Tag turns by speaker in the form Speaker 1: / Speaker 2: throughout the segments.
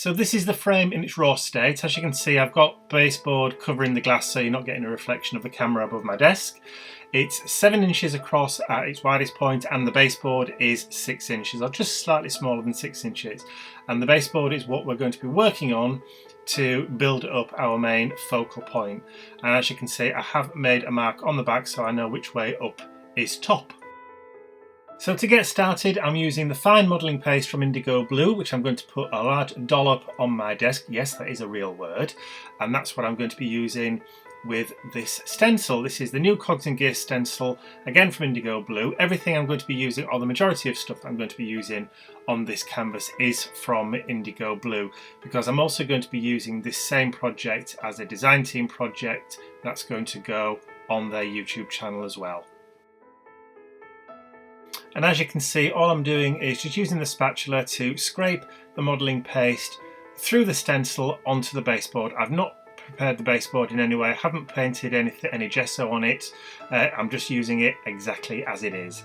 Speaker 1: So this is the frame in its raw state. As you can see, I've got baseboard covering the glass so you're not getting a reflection of the camera above my desk. It's 7 inches across at its widest point, and the baseboard is 6 inches, or just slightly smaller than 6 inches. And the baseboard is what we're going to be working on to build up our main focal point. And as you can see, I have made a mark on the back so I know which way up is top. So to get started, I'm using the fine modelling paste from IndigoBlu, which I'm going to put a large dollop on my desk. Yes, that is a real word. And that's what I'm going to be using with this stencil. This is the new Cogs and Gears stencil, again from IndigoBlu. Everything I'm going to be using, or the majority of stuff I'm going to be using on this canvas, is from IndigoBlu, because I'm also going to be using this same project as a design team project that's going to go on their YouTube channel as well. And as you can see, all I'm doing is just using the spatula to scrape the modelling paste through the stencil onto the baseboard. I've not prepared the baseboard in any way, I haven't painted any gesso on it, I'm just using it exactly as it is.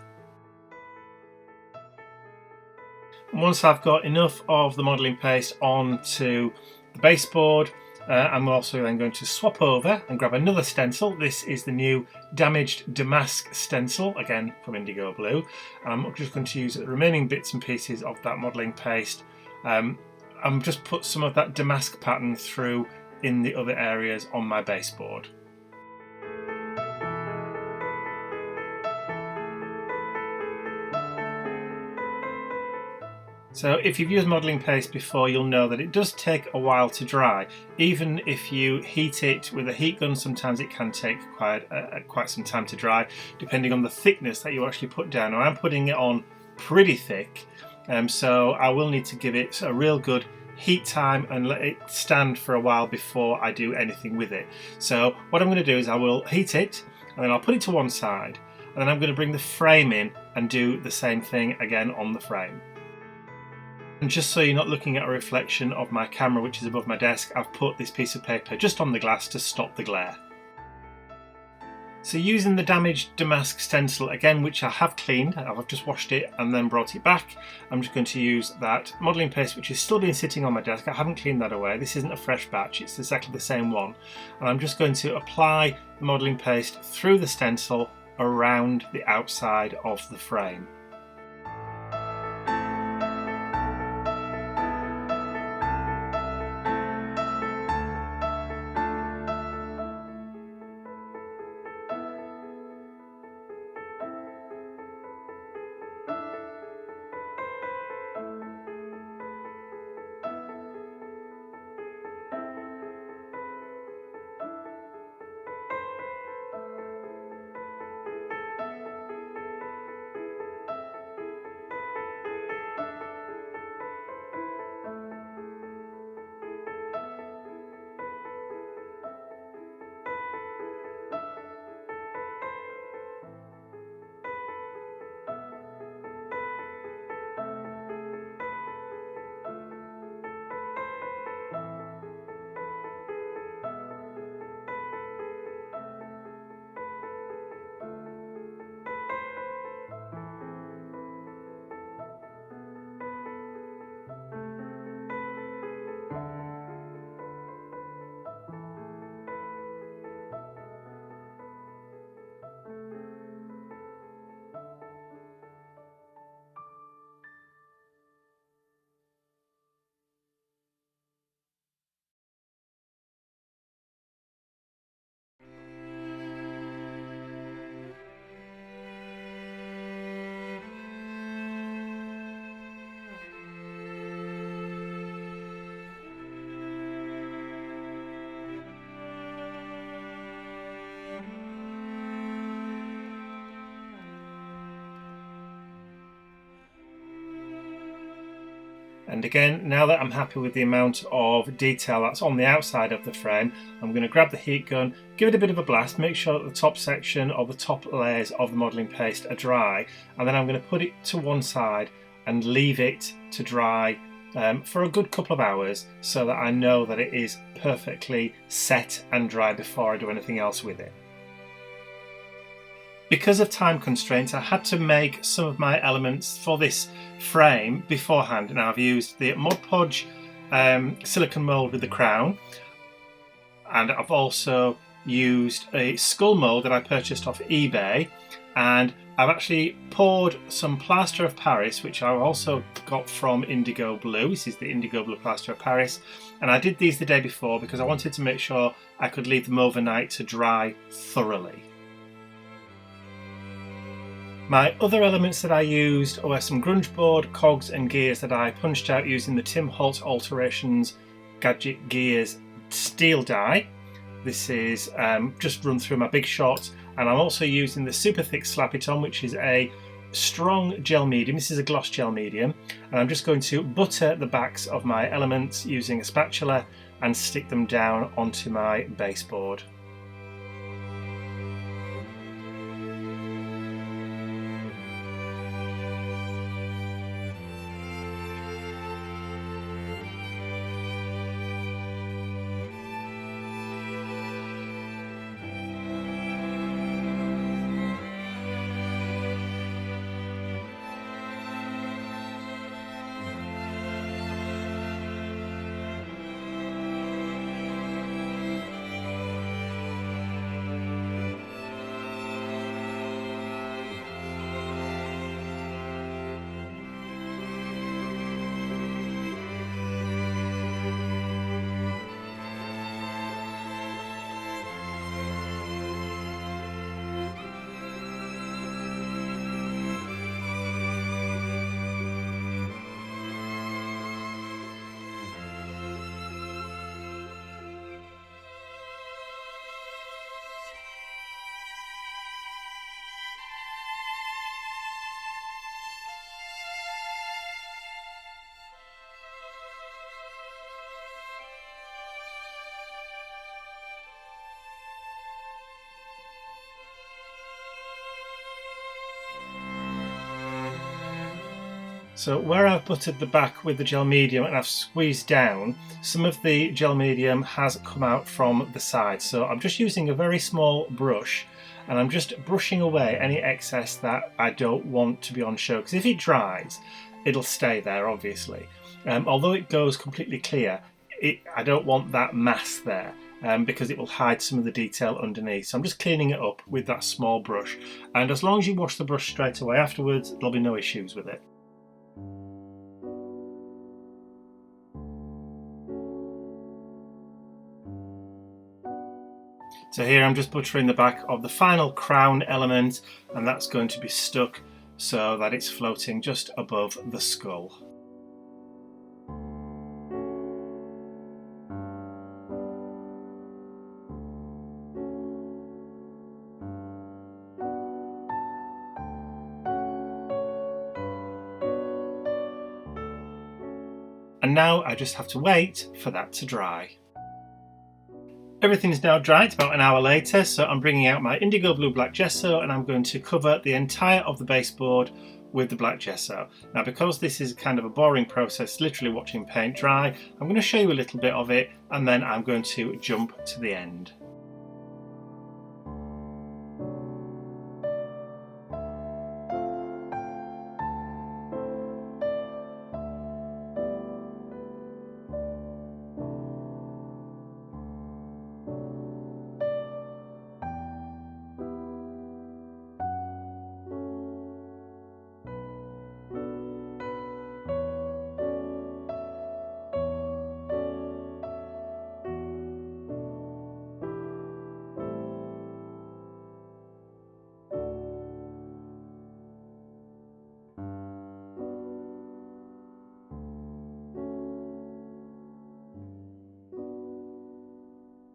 Speaker 1: And once I've got enough of the modelling paste onto the baseboard, I'm also then going to swap over and grab another stencil. This is the new Damaged Damask stencil, again from IndigoBlu. I'm just going to use the remaining bits and pieces of that modelling paste. I'm just put some of that damask pattern through in the other areas on my baseboard. So if you've used modelling paste before, you'll know that it does take a while to dry. Even if you heat it with a heat gun, sometimes it can take quite some time to dry, depending on the thickness that you actually put down. Now I'm putting it on pretty thick, so I will need to give it a real good heat time and let it stand for a while before I do anything with it. So what I'm going to do is I will heat it, and then I'll put it to one side, and then I'm going to bring the frame in and do the same thing again on the frame. And just so you're not looking at a reflection of my camera which is above my desk, I've put this piece of paper just on the glass to stop the glare. So using the Damaged Damask stencil again, which I have cleaned, I've just washed it and then brought it back, I'm just going to use that modelling paste which is still been sitting on my desk. I haven't cleaned that away, this isn't a fresh batch, it's exactly the same one. And I'm just going to apply the modelling paste through the stencil around the outside of the frame. And again, now that I'm happy with the amount of detail that's on the outside of the frame, I'm going to grab the heat gun, give it a bit of a blast, make sure that the top section or the top layers of the modelling paste are dry, and then I'm going to put it to one side and leave it to dry for a good couple of hours so that I know that it is perfectly set and dry before I do anything else with it. Because of time constraints, I had to make some of my elements for this frame beforehand. Now I've used the Mod Podge silicone mould with the crown, and I've also used a skull mould that I purchased off eBay, and I've actually poured some plaster of Paris, which I also got from IndigoBlu. This is the IndigoBlu plaster of Paris, and I did these the day before because I wanted to make sure I could leave them overnight to dry thoroughly. My other elements that I used were some grunge board, cogs and gears that I punched out using the Tim Holtz Alterations Gadget Gears steel die. This is just run through my big shot, and I'm also using the super thick Slap It On, which is a strong gel medium. This is a gloss gel medium, and I'm just going to butter the backs of my elements using a spatula and stick them down onto my baseboard. So where I've buttered the back with the gel medium and I've squeezed down, some of the gel medium has come out from the side. So I'm just using a very small brush and I'm just brushing away any excess that I don't want to be on show, because if it dries, it'll stay there obviously. Although it goes completely clear, I don't want that mass there. Because it will hide some of the detail underneath. So I'm just cleaning it up with that small brush, and as long as you wash the brush straight away afterwards, there'll be no issues with it. So here I'm just buttering the back of the final crown element, and that's going to be stuck so that it's floating just above the skull. And now I just have to wait for that to dry. Everything's now dry. It's about an hour later, so I'm bringing out my IndigoBlu black gesso and I'm going to cover the entire of the baseboard with the black gesso. Now, because this is kind of a boring process, literally watching paint dry, I'm going to show you a little bit of it and then I'm going to jump to the end.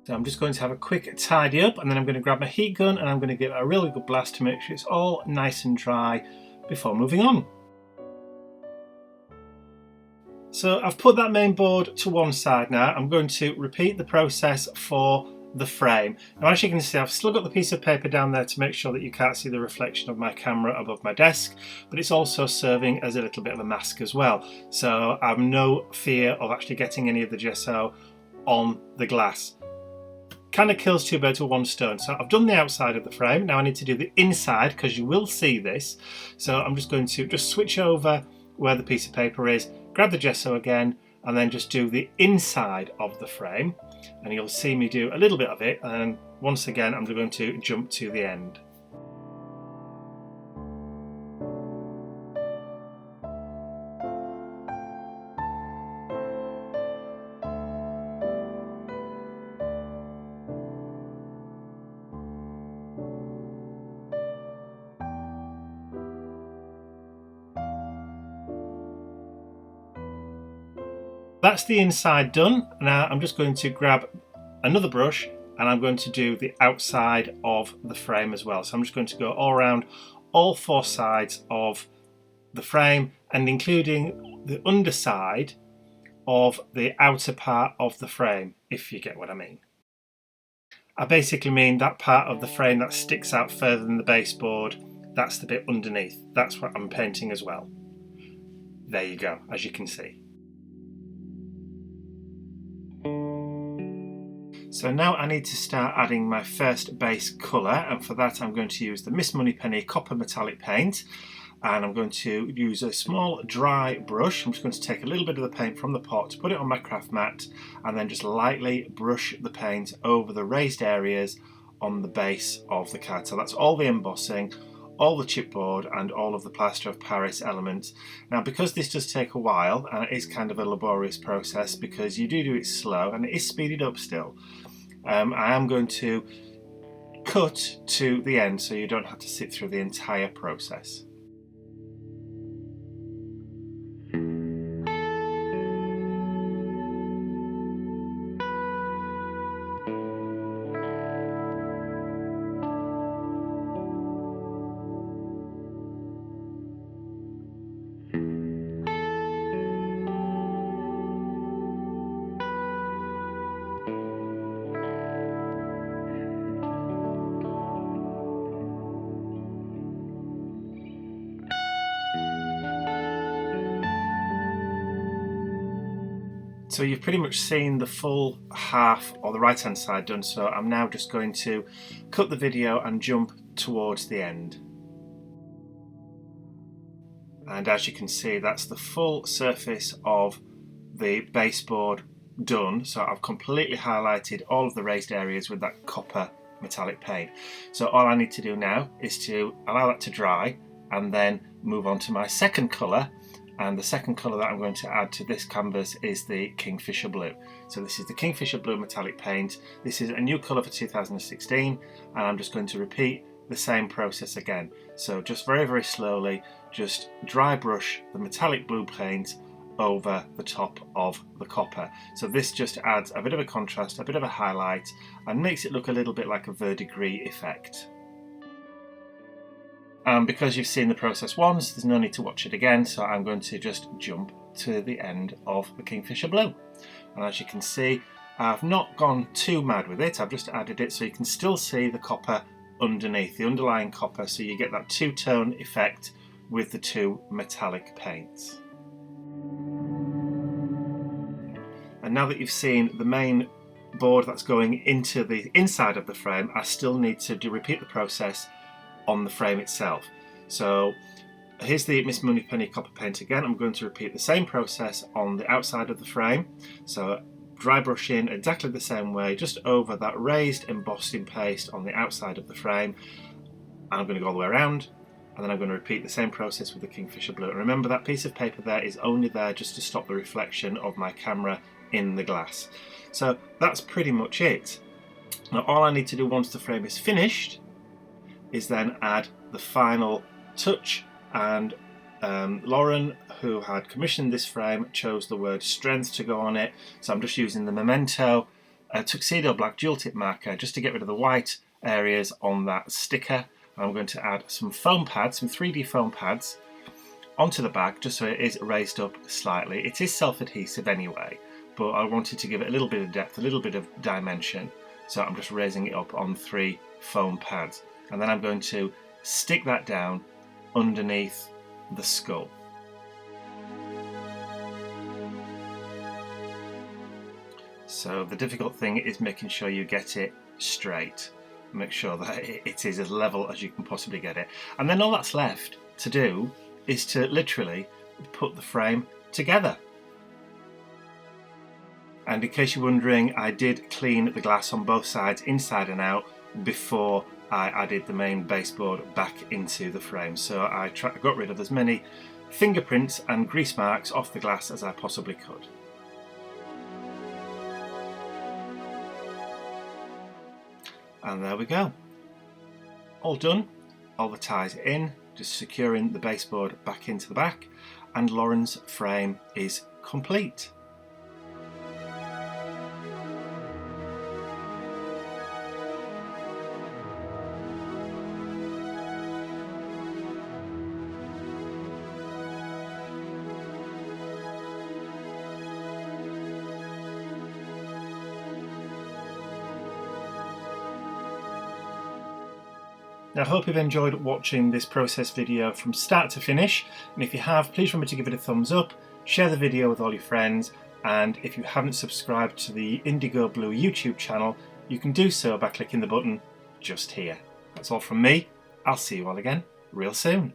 Speaker 1: So I'm just going to have a quick tidy up and then I'm going to grab my heat gun and I'm going to give it a really good blast to make sure it's all nice and dry before moving on. So I've put that main board to one side now. I'm going to repeat the process for the frame. Now, as you can see, I've still got the piece of paper down there to make sure that you can't see the reflection of my camera above my desk, but it's also serving as a little bit of a mask as well. So I have no fear of actually getting any of the gesso on the glass. Kind of kills two birds with one stone. So I've done the outside of the frame. Now I need to do the inside because you will see this. So I'm just going to switch over where the piece of paper is, grab the gesso again, and then just do the inside of the frame, and you'll see me do a little bit of it, and once again I'm going to jump to the end. That's the inside done. Now I'm just going to grab another brush and I'm going to do the outside of the frame as well. So I'm just going to go all around all four sides of the frame and including the underside of the outer part of the frame, if you get what I mean. I basically mean that part of the frame that sticks out further than the baseboard. That's the bit underneath. That's what I'm painting as well. There you go, as you can see. So now I need to start adding my first base colour, and for that I'm going to use the Miss Moneypenny Copper Metallic Paint, and I'm going to use a small dry brush. I'm just going to take a little bit of the paint from the pot, put it on my craft mat, and then just lightly brush the paint over the raised areas on the base of the card. So that's all the embossing, all the chipboard and all of the plaster of Paris elements. Now because this does take a while and it is kind of a laborious process because you do it slow and it is speeded up still, I am going to cut to the end so you don't have to sit through the entire process. So you've pretty much seen the full half or the right hand side done, so I'm now just going to cut the video and jump towards the end. And as you can see, that's the full surface of the baseboard done. So I've completely highlighted all of the raised areas with that copper metallic paint. So all I need to do now is to allow that to dry and then move on to my second colour. And the second colour that I'm going to add to this canvas is the Kingfisher Blue. So this is the Kingfisher Blue metallic paint. This is a new colour for 2016, and I'm just going to repeat the same process again. So just very, very slowly, just dry brush the metallic blue paint over the top of the copper. So this just adds a bit of a contrast, a bit of a highlight, and makes it look a little bit like a verdigris effect. Because you've seen the process once, there's no need to watch it again, so I'm going to just jump to the end of the Kingfisher Blue. And as you can see, I've not gone too mad with it, I've just added it so you can still see the copper underneath, the underlying copper, so you get that two-tone effect with the two metallic paints. And now that you've seen the main board that's going into the inside of the frame, I still need to repeat the process on the frame itself. So here's the Miss Moneypenny copper paint again. I'm going to repeat the same process on the outside of the frame. So dry brush in exactly the same way, just over that raised embossing paste on the outside of the frame. And I'm going to go all the way around, and then I'm going to repeat the same process with the Kingfisher Blue. And remember, that piece of paper there is only there just to stop the reflection of my camera in the glass. So that's pretty much it. Now all I need to do once the frame is finished is then add the final touch, and Lauren, who had commissioned this frame, chose the word strength to go on it, so I'm just using the Memento Tuxedo Black dual tip marker just to get rid of the white areas on that sticker. I'm going to add some foam pads, some 3D foam pads onto the back just so it is raised up slightly. It is self-adhesive anyway, but I wanted to give it a little bit of depth, a little bit of dimension, so I'm just raising it up on 3 foam pads. And then I'm going to stick that down underneath the skull. So the difficult thing is making sure you get it straight. Make sure that it is as level as you can possibly get it. And then all that's left to do is to literally put the frame together. And in case you're wondering, I did clean the glass on both sides, inside and out, before I added the main baseboard back into the frame. So I got rid of as many fingerprints and grease marks off the glass as I possibly could. And there we go. All done. All the ties in, just securing the baseboard back into the back, and Lauren's frame is complete. Now, I hope you've enjoyed watching this process video from start to finish, and if you have, please remember to give it a thumbs up, share the video with all your friends, and if you haven't subscribed to the IndigoBlu YouTube channel, you can do so by clicking the button just here. That's all from me. I'll see you all again real soon.